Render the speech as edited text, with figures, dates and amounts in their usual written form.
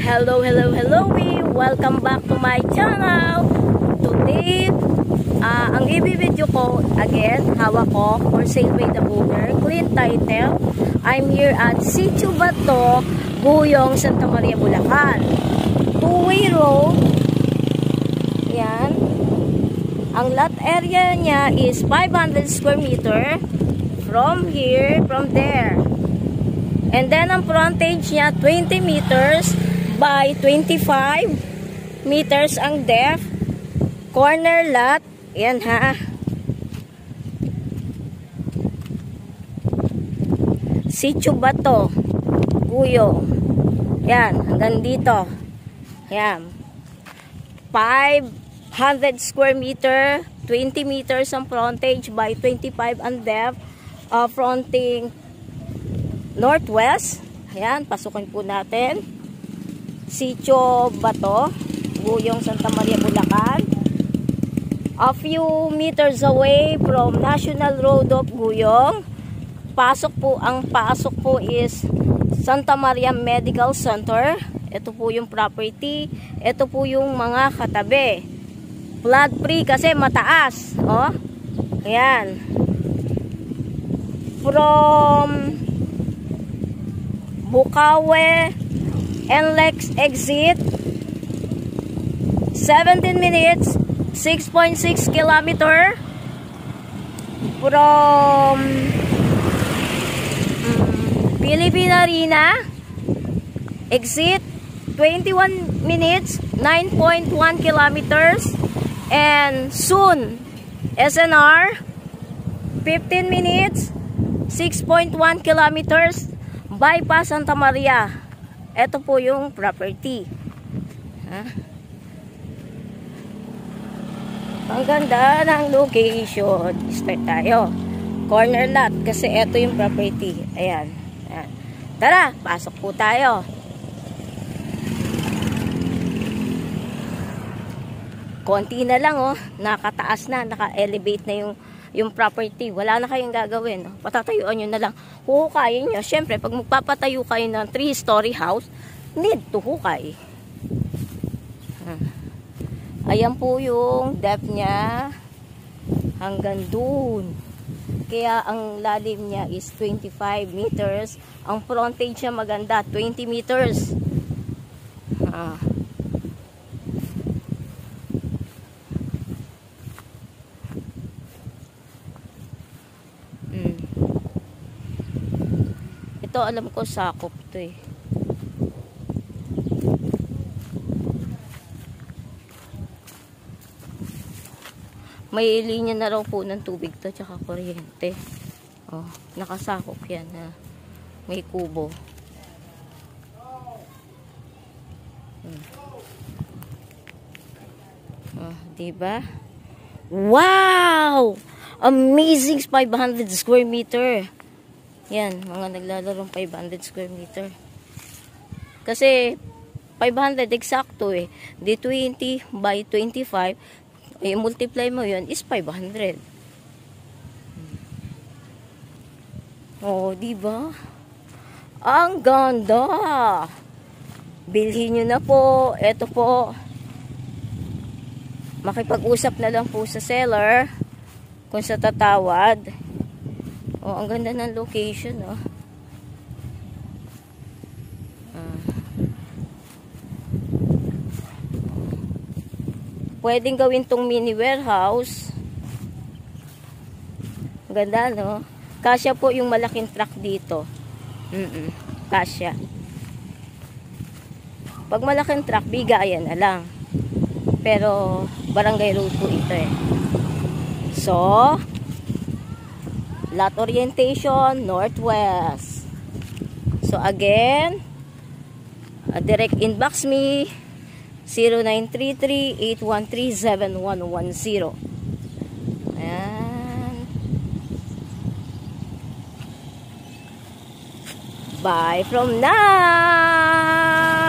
Hello, welcome back to my channel. Today, ang i-video ko, again, hawak ko, for sale by the owner, clean title. I'm here at Sitio Bato, Guyong, Santa Maria, Bulacan. Two-way road. Yan. Ang lot area niya is 500 square meter. From here, from there. And then, ang frontage niya, 20 meters by 25 meters ang depth. Corner lot. Yan ha. Sitio Bato, Guyong. Yan, hanggang dito. Yan. 500 square meter, 20 meters ang frontage by 25 ang depth. Fronting northwest. Ayan, pasukin po natin. Sitio Bato, Guyong, Santa Maria, Bulacan. A few meters away from National Road of Guyong. Ang pasok po is Santa Maria Medical Center. Ito po yung property. Ito po yung mga katabi. Flood free kasi mataas. Oh. Ayan. From Bukawe NLEX exit, 17 minutes, 6.6 kilometer. From Philippine Arena exit, 21 minutes, 9.1 kilometers. And soon SNR, 15 minutes, 6.1 kilometers. Bypass Santa Maria. Ito po yung property. Ang ganda ng location. Start tayo. Corner lot kasi ito yung property. Ayan. Ayan. Tara, pasok po tayo. Konti na lang oh. Nakataas na, naka-elevate na yung property. Wala na kayong gagawin. Patatayuan nyo na lang. Huhukayin nyo. Siyempre, pag magpapatayo kayo ng 3-story house, need to hukay. Ayan po yung depth niya. Hanggang dun. Kaya ang lalim niya is 25 meters. Ang frontage niya maganda, 20 meters. Ito alam ko sakop to eh. May linya na raw po ng tubig to tsaka kuryente. Oh, nakasakop yan ha. May kubo. Oh, diba? Wow! Amazing 500 square meter. Yan, mga naglalarong 500 square meter. Kasi 500 eksakto eh. Di 20 by 25, multiply mo yun is 500. Oh, diba? Ang ganda! Bilhin nyo na po. Ito po. Makipag-usap na lang po sa seller kung sa tatawad. Oh, ang ganda ng location, oh. Pwedeng gawin tong mini warehouse. Ganda, no? Kasya po yung malaking truck dito. Kasya. Pag malaking truck, bigayan na lang. Pero, barangay road po ito eh. So, lot orientation, northwest. So again, direct inbox me 0933-813-7110. Ayan. Bye from now!